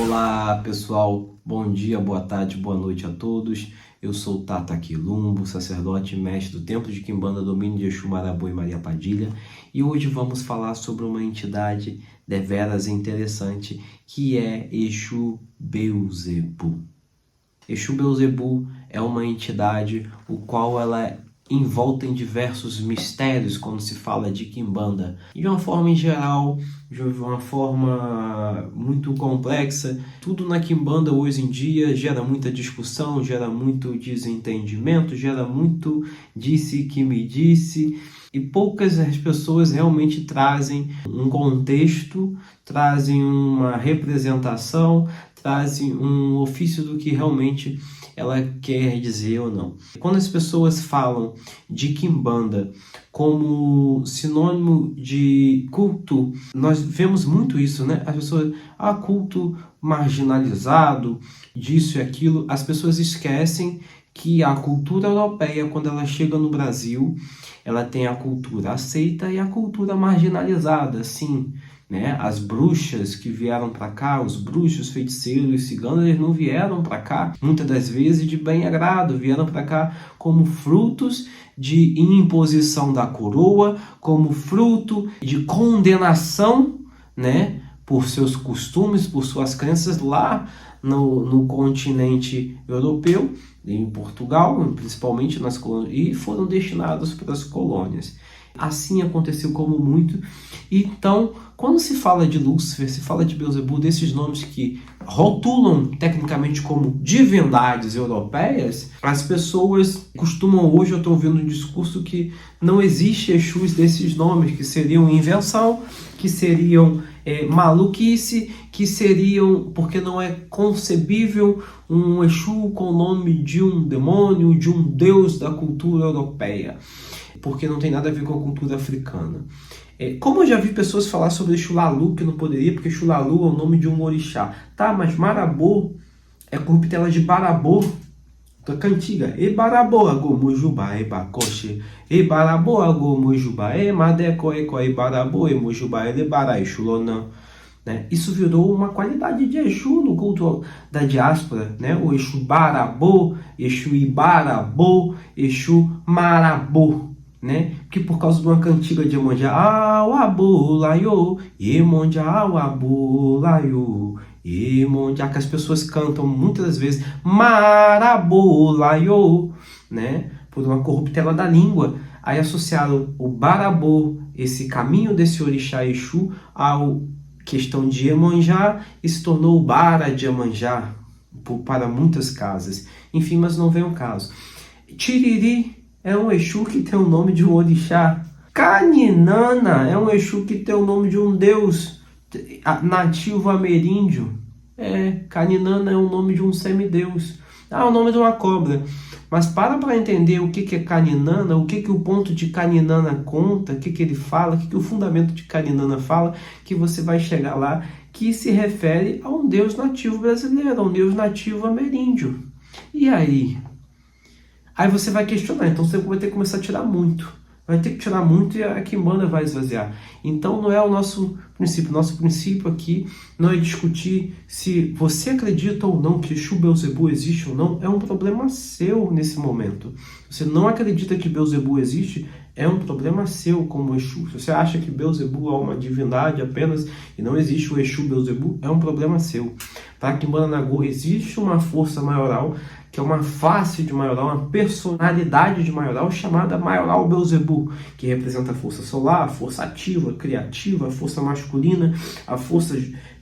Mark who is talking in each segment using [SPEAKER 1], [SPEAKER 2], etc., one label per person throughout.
[SPEAKER 1] Olá pessoal, bom dia, boa tarde, boa noite a todos. Eu sou Tata Quilumbo, sacerdote e mestre do Templo de Quimbanda, domínio de Exu Marabô e Maria Padilha. E hoje vamos falar sobre uma entidade deveras interessante que é Exu Beelzebu. Exu Beelzebu é uma entidade o qual ela é envolta em diversos mistérios quando se fala de Quimbanda. De uma forma em geral, de uma forma muito complexa, tudo na Quimbanda hoje em dia gera muita discussão, gera muito desentendimento, gera muito disse que me disse, e poucas as pessoas realmente trazem um contexto, trazem uma representação, trazem um ofício do que realmente ela quer dizer ou não. Quando as pessoas falam de Quimbanda como sinônimo de culto, nós vemos muito isso, né? As pessoas, culto marginalizado, disso e aquilo. As pessoas esquecem que a cultura europeia, quando ela chega no Brasil, ela tem a cultura aceita e a cultura marginalizada, sim. Né? As bruxas que vieram para cá, os bruxos, feiticeiros, ciganos, eles não vieram para cá, muitas das vezes de bem agrado, vieram para cá como frutos de imposição da coroa, como fruto de condenação, né? Por seus costumes, por suas crenças lá no continente europeu, em Portugal, principalmente nas colônias, e foram destinados para as colônias. Assim aconteceu como muito. Então, quando se fala de Lúcifer, se fala de Beelzebu, desses nomes que rotulam tecnicamente como divindades europeias, as pessoas costumam hoje, eu estou ouvindo um discurso que não existe Exus desses nomes, que seriam invenção, que seriam maluquice, que seriam, porque não é concebível um Exu com o nome de um demônio, de um deus da cultura europeia, porque não tem nada a ver com a cultura africana. Como eu já vi pessoas falar sobre Exu Lalu, que não poderia, porque Exu Lalu é o nome de um orixá. Tá, mas Marabô é corruptela de Barabô, da cantiga. E Barabô, agô, mujubá, e bacoxe. E Barabô, agô, mujubá, e madeco, e coi, Barabô, e mujubá, e lebará, Exu Lonã. Né? Isso virou uma qualidade de Exu no culto da diáspora, né? O Exu Barabô, Exu Ibarabô, Exu Marabô, né? Que por causa de uma cantiga de Iemonjá, Auabulaio, Iemonjá, Auabulaio, Iemonjá, que as pessoas cantam muitas das vezes Marabolaio, né? Por uma corruptela da língua. Aí associaram o Barabô, esse caminho desse orixá Exu, ao questão de Iemonjá, e se tornou o Bara de Iemonjá para muitas casas. Enfim, mas não vem o caso. Tiriri é um Exu que tem o nome de um orixá. Caninana é um Exu que tem o nome de um deus nativo ameríndio. Caninana é o nome de um semideus. O nome de uma cobra. Mas para entender o que é Caninana, o que o ponto de Caninana conta, o que ele fala, o que o fundamento de Caninana fala, que você vai chegar lá, que se refere a um deus nativo brasileiro, a um deus nativo ameríndio. E aí? Aí você vai questionar, então você vai ter que começar a tirar muito. Vai ter que tirar muito e a Quimbanda vai esvaziar. Então não é o nosso princípio. Nosso princípio aqui não é discutir se você acredita ou não que Exu Beelzebu existe ou não. É um problema seu nesse momento. Se você não acredita que Beelzebu existe, é um problema seu como Exu. Se você acha que Beelzebu é uma divindade apenas e não existe o Exu Beelzebu, é um problema seu. Para a Quimbanda Nagô existe uma força maioral, que é uma face de maioral, uma personalidade de maioral chamada maioral Beelzebu, que representa a força solar, a força ativa, criativa, a força masculina, a força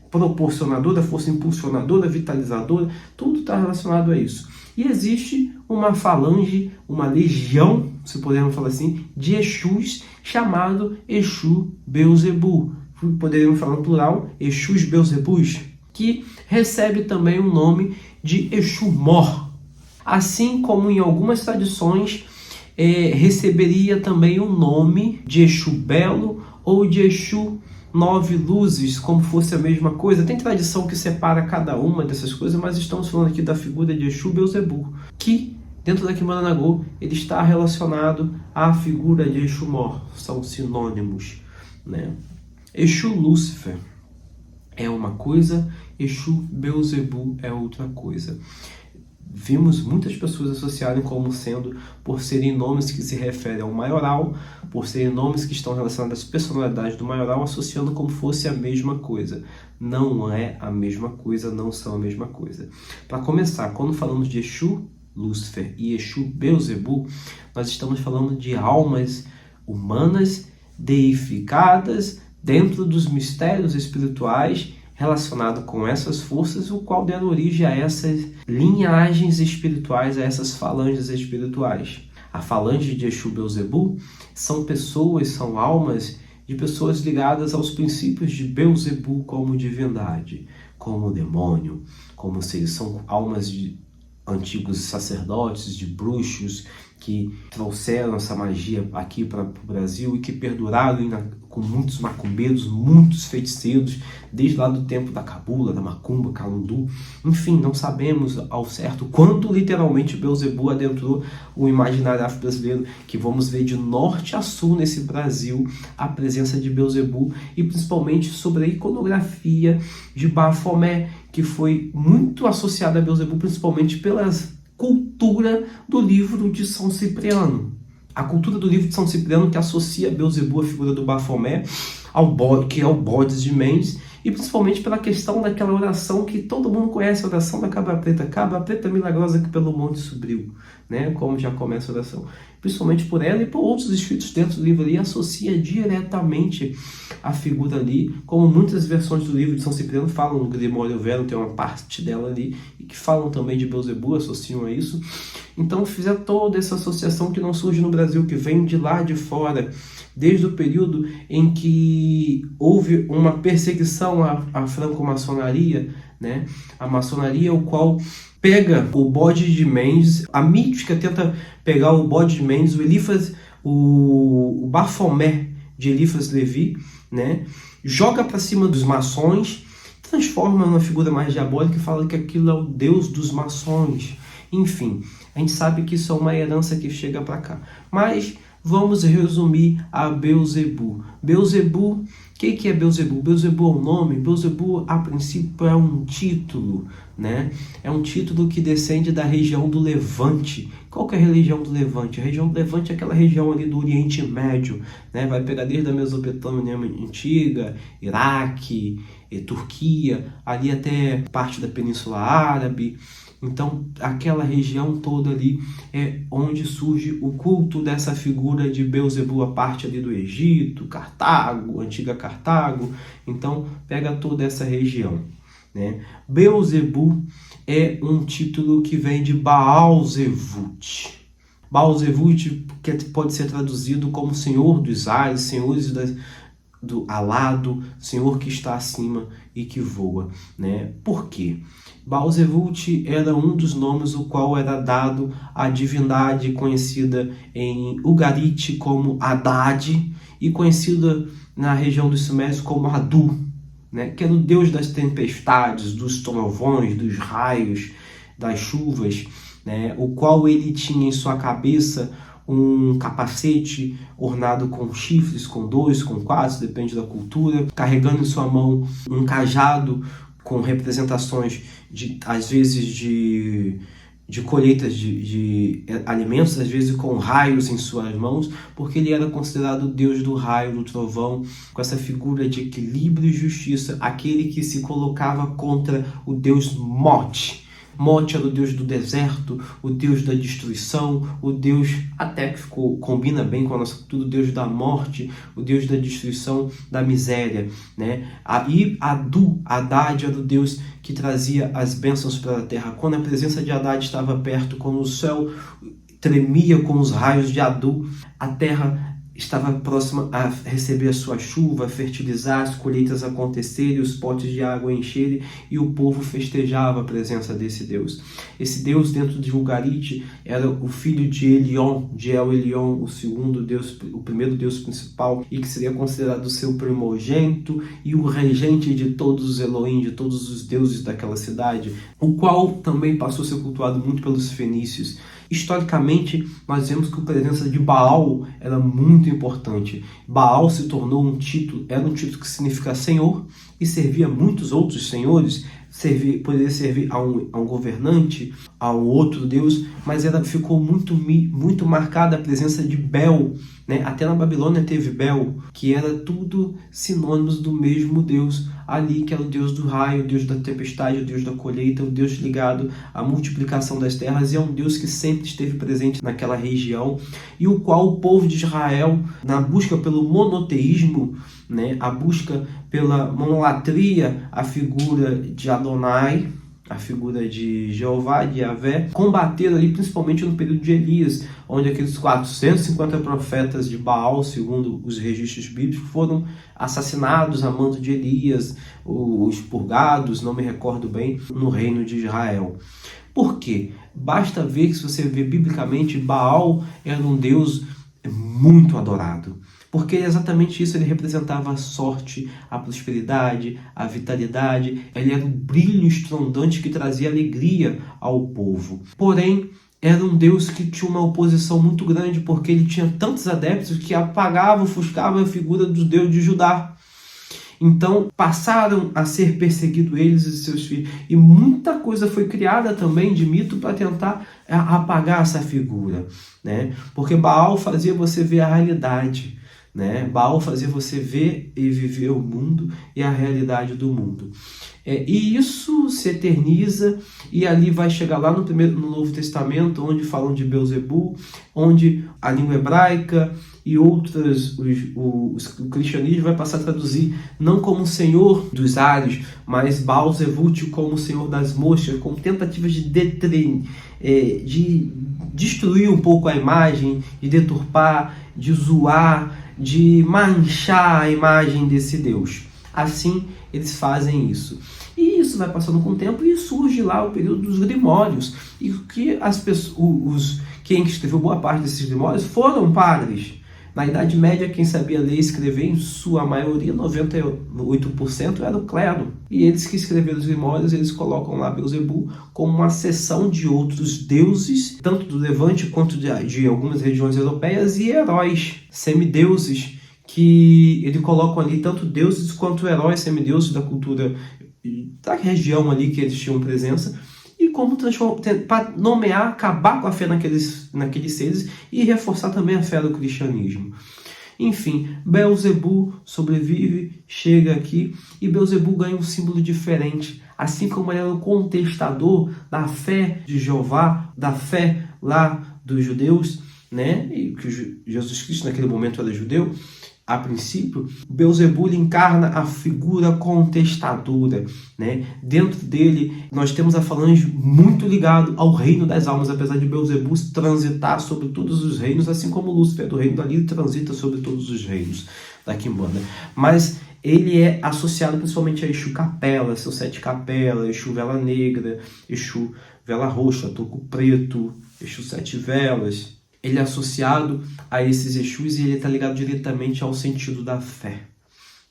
[SPEAKER 1] proporcionadora, a força impulsionadora, vitalizadora, tudo está relacionado a isso. E existe uma falange, uma legião, se podemos falar assim, de Exus chamado Exu Beelzebu. Poderíamos falar no plural, Exus Beelzebus, que recebe também o nome de Exu Mor. Assim como em algumas tradições receberia também o nome de Exu Belo ou de Exu Nove Luzes, como fosse a mesma coisa. Tem tradição que separa cada uma dessas coisas, mas estamos falando aqui da figura de Exu Beelzebu, que dentro da Quimbanda Nagô ele está relacionado à figura de Exu Mor, são sinônimos, né? Exu Lúcifer. é uma coisa, Exu, Beelzebul é outra coisa. Vimos muitas pessoas associarem como sendo, por serem nomes que se referem ao maioral, por serem nomes que estão relacionados às personalidades do maioral, associando como fosse a mesma coisa. Não é a mesma coisa, não são a mesma coisa. Para começar, quando falamos de Exu, Lúcifer, e Exu, Beelzebul, nós estamos falando de almas humanas deificadas dentro dos mistérios espirituais relacionado com essas forças, o qual deram origem a essas linhagens espirituais, a essas falanges espirituais. A falange de Exu Beelzebul são pessoas, são almas de pessoas ligadas aos princípios de Beelzebul como divindade, como demônio, como seres, são almas de antigos sacerdotes, de bruxos, que trouxeram essa magia aqui para o Brasil e que perduraram com muitos macumbeiros, muitos feiticeiros, desde lá do tempo da cabula, da macumba, calundu. Enfim, não sabemos ao certo quanto literalmente Beelzebul adentrou o imaginário afro-brasileiro, que vamos ver de norte a sul nesse Brasil a presença de Beelzebul, e principalmente sobre a iconografia de Bafomé, que foi muito associada a Beelzebul, principalmente pela cultura do livro de São Cipriano. A cultura do livro de São Cipriano que associa Beelzebul à figura do Bafomé, que é o Bodes de Mendes, e principalmente pela questão daquela oração que todo mundo conhece, a oração da cabra preta milagrosa que pelo monte subiu, né? Como já começa a oração. Principalmente por ela e por outros escritos dentro do livro ali, associa diretamente a figura ali, como muitas versões do livro de São Cipriano falam, no Grimório Vero tem uma parte dela ali, e que falam também de Beelzebul, associam a isso. Então fizeram toda essa associação que não surge no Brasil, que vem de lá de fora, desde o período em que houve uma perseguição à franco-maçonaria, né? A maçonaria, o qual pega o Bode de Mendes, a mística tenta pegar o Bode de Mendes, o Eliphas, o Bafomé de Eliphas Levi, né? Joga para cima dos maçons, transforma numa figura mais diabólica e fala que aquilo é o deus dos maçons. Enfim, a gente sabe que isso é uma herança que chega para cá. Mas vamos resumir a Beelzebul. Beelzebul, o que é Beelzebul? Beelzebul é um nome? Beelzebul, a princípio, é um título, né? É um título que descende da região do Levante. Qual que é a região do Levante? A região do Levante é aquela região ali do Oriente Médio, né? Vai pegar desde a Mesopotâmia Antiga, Iraque, Turquia, ali até parte da Península Árabe. Então, aquela região toda ali é onde surge o culto dessa figura de Beelzebul, a parte ali do Egito, Cartago, antiga Cartago. Então, pega toda essa região, né? Beelzebul é um título que vem de Baal-Zevut. Baal-Zevut, que pode ser traduzido como Senhor dos Ares, Senhores do alado, Senhor que está acima e que voa, né? Por quê? Baal-Zevut era um dos nomes o qual era dado à divindade conhecida em Ugarit como Haddad e conhecida na região dos Sumérios como Adu, né? Que era o deus das tempestades, dos trovões, dos raios, das chuvas, né? O qual ele tinha em sua cabeça um capacete ornado com chifres, com 2, com 4, depende da cultura, carregando em sua mão um cajado com representações, às vezes, de colheitas de alimentos, às vezes com raios em suas mãos, porque ele era considerado o deus do raio, do trovão, com essa figura de equilíbrio e justiça, aquele que se colocava contra o deus Mot. Mot era o deus do deserto, o deus da destruição, o deus, até que combina bem com a nossa cultura, o deus da morte, o deus da destruição, da miséria, né? E Haddad era o deus que trazia as bênçãos para a terra. Quando a presença de Haddad estava perto, quando o céu tremia com os raios de Adu, a terra estava próxima a receber a sua chuva, a fertilizar, as colheitas acontecerem, os potes de água encherem e o povo festejava a presença desse Deus. Esse Deus dentro de Ugarit era o filho de Elion, de El Elyon, o segundo Deus, o primeiro Deus principal, e que seria considerado o seu primogênito e o regente de todos os Elohim, de todos os deuses daquela cidade, o qual também passou a ser cultuado muito pelos fenícios. Historicamente, nós vemos que a presença de Baal era muito importante. Baal se tornou era um título que significa Senhor e servia a muitos outros senhores. Poderia servir a um governante, a um outro Deus, mas ficou muito marcada a presença de Bel, né? Até na Babilônia teve Bel, que era tudo sinônimos do mesmo Deus ali, que era o Deus do raio, o Deus da tempestade, o Deus da colheita, o Deus ligado à multiplicação das terras, e é um Deus que sempre esteve presente naquela região, e o qual o povo de Israel, na busca pelo monoteísmo, né, a busca pela monolatria, a figura de Adonai, a figura de Jeová, de Yahvé, combateram ali principalmente no período de Elias, onde aqueles 450 profetas de Baal, segundo os registros bíblicos, foram assassinados a mando de Elias, ou expurgados, não me recordo bem, no reino de Israel. Por quê? Basta ver que, se você ver biblicamente, Baal era um deus muito adorado. Porque exatamente isso, ele representava a sorte, a prosperidade, a vitalidade. Ele era um brilho estrondante que trazia alegria ao povo. Porém, era um Deus que tinha uma oposição muito grande, porque ele tinha tantos adeptos que apagava, ofuscava a figura do Deus de Judá. Então, passaram a ser perseguidos eles e seus filhos. E muita coisa foi criada também de mito para tentar apagar essa figura, né? Porque Baal fazia você ver a realidade, né? Baal fazia você ver e viver o mundo e a realidade do mundo. E isso se eterniza, e ali vai chegar lá no Novo Testamento, onde falam de Belzebu, onde a língua hebraica e outras, o cristianismo vai passar a traduzir não como Senhor dos ares, mas Baal-zebut como Senhor das moscas, com tentativas de destruir um pouco a imagem, de deturpar, de zoar, de manchar a imagem desse Deus. Assim, eles fazem isso. E isso vai passando com o tempo e surge lá o período dos grimórios. E que quem escreveu boa parte desses grimórios foram padres. Na Idade Média, quem sabia ler e escrever, em sua maioria, 98%, era o clero. E eles que escreveram os grimórios, eles colocam lá Belzebu como uma seção de outros deuses, tanto do Levante quanto de algumas regiões europeias, e heróis, semideuses, que eles colocam ali tanto deuses quanto heróis semideuses da cultura da região ali que eles tinham presença, e como para nomear, acabar com a fé naqueles seres e reforçar também a fé do cristianismo. Enfim, Belzebu sobrevive, chega aqui, e Belzebu ganha um símbolo diferente. Assim como ele era o contestador da fé de Jeová, da fé lá dos judeus, né? E que Jesus Cristo naquele momento era judeu. A princípio, Belzebu encarna a figura contestadora, né? Dentro dele, nós temos a falange muito ligado ao reino das almas, apesar de Belzebu transitar sobre todos os reinos, assim como Lúcifer do reino da Lira transita sobre todos os reinos da Quimbanda. Mas ele é associado principalmente a Exu Capela, seus 7 capelas, Exu Vela Negra, Exu Vela Roxa, Toco Preto, Exu 7 Velas. Ele é associado a esses Exus e ele está ligado diretamente ao sentido da fé.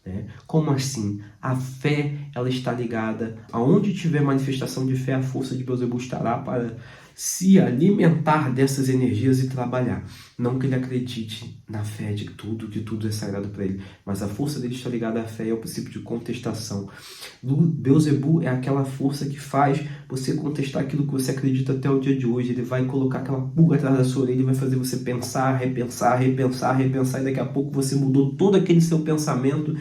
[SPEAKER 1] Né? Como assim? A fé, ela está ligada aonde tiver manifestação de fé, a força de Belzebu estará para se alimentar dessas energias e trabalhar. Não que ele acredite na fé de que tudo é sagrado para ele, mas a força dele está ligada à fé e ao princípio de contestação. Belzebu é aquela força que faz você contestar aquilo que você acredita até o dia de hoje. Ele vai colocar aquela pulga atrás da sua orelha e vai fazer você pensar, repensar, e daqui a pouco você mudou todo aquele seu pensamento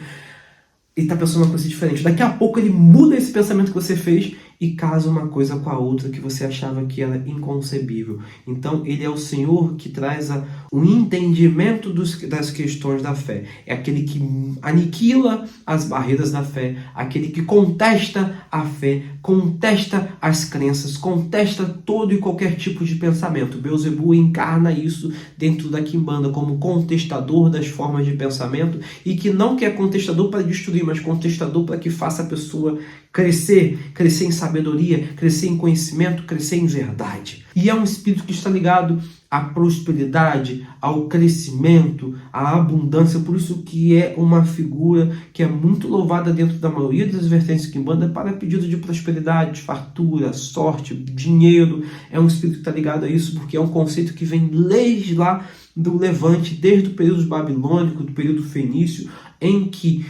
[SPEAKER 1] e está pensando uma coisa diferente. Daqui a pouco ele muda esse pensamento que você fez e casa uma coisa com a outra que você achava que era inconcebível. Então, ele é o Senhor que traz o entendimento das questões da fé. É aquele que aniquila as barreiras da fé, aquele que contesta a fé, contesta as crenças, contesta todo e qualquer tipo de pensamento. Belzebu encarna isso dentro da Quimbanda como contestador das formas de pensamento, e que não quer contestador para destruir, mas contestador para que faça a pessoa crescer em sabedoria, crescer em conhecimento, crescer em verdade. E é um espírito que está ligado à prosperidade, ao crescimento, à abundância. Por isso que é uma figura que é muito louvada dentro da maioria das vertentes de Quimbanda para pedido de prosperidade, fartura, sorte, dinheiro. É um espírito que está ligado a isso, porque é um conceito que vem desde lá do Levante, desde o período babilônico, do período fenício, em que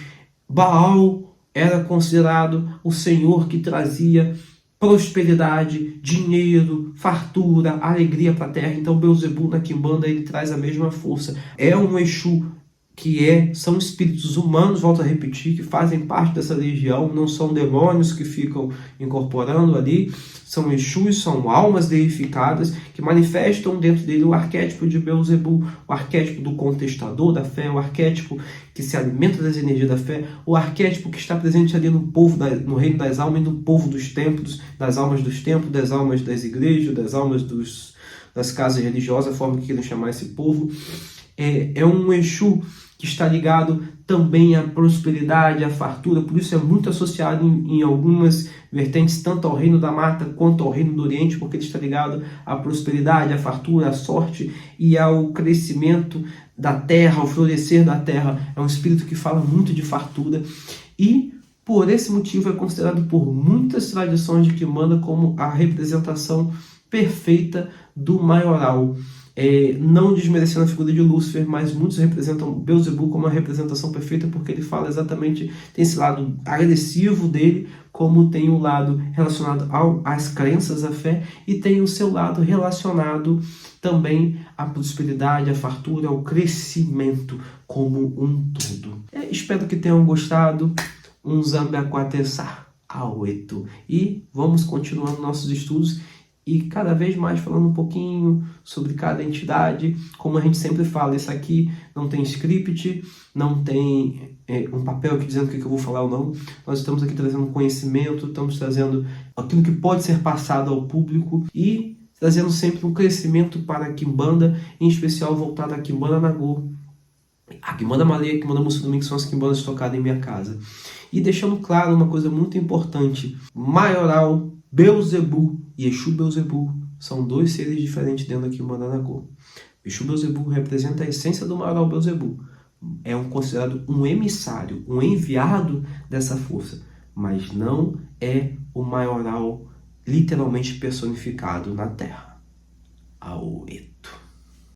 [SPEAKER 1] Baal era considerado o senhor que trazia prosperidade, dinheiro, fartura, alegria para a terra. Então Beelzebul na Quimbanda ele traz a mesma força. É um Exu que são espíritos humanos, volto a repetir, que fazem parte dessa legião, não são demônios que ficam incorporando ali, são Exus, são almas deificadas que manifestam dentro dele o arquétipo de Beelzebul, o arquétipo do contestador da fé, o arquétipo que se alimenta das energias da fé, o arquétipo que está presente ali no povo, no reino das almas e no povo dos templos, das almas dos templos, das almas das igrejas, das almas das casas religiosas, a forma que queiram chamar esse povo. É um Exu que está ligado também à prosperidade, à fartura, por isso é muito associado em algumas vertentes, tanto ao reino da mata quanto ao reino do Oriente, porque ele está ligado à prosperidade, à fartura, à sorte e ao crescimento da terra, ao florescer da terra. É um espírito que fala muito de fartura e, por esse motivo, é considerado por muitas tradições de Quimbanda como a representação perfeita do maioral. Não desmerecendo a figura de Lúcifer, mas muitos representam Beelzebul como a representação perfeita, porque ele fala exatamente, tem esse lado agressivo dele, como tem o lado relacionado às crenças, à fé, e tem o seu lado relacionado também à prosperidade, à fartura, ao crescimento como um todo. Espero que tenham gostado. Um Zambiaquatessá Auetu. E vamos continuando nossos estudos e cada vez mais falando um pouquinho sobre cada entidade. Como a gente sempre fala, isso aqui não tem script, não tem um papel aqui dizendo o que eu vou falar ou não. Nós estamos aqui trazendo conhecimento, estamos trazendo aquilo que pode ser passado ao público e trazendo sempre um crescimento para a Quimbanda, em especial voltado à Quimbanda Nagô, a Quimbanda Malê, a Quimbanda Muçulmana, que são as Quimbandas tocadas em minha casa. E deixando claro uma coisa muito importante: Maioral, Beelzebul e Exu Beelzebul são dois seres diferentes dentro da Quimbanda Nagô. Exu Beelzebul representa a essência do Maioral Beelzebul. É considerado um emissário, um enviado dessa força, mas não é o Maioral literalmente personificado na Terra. Auê.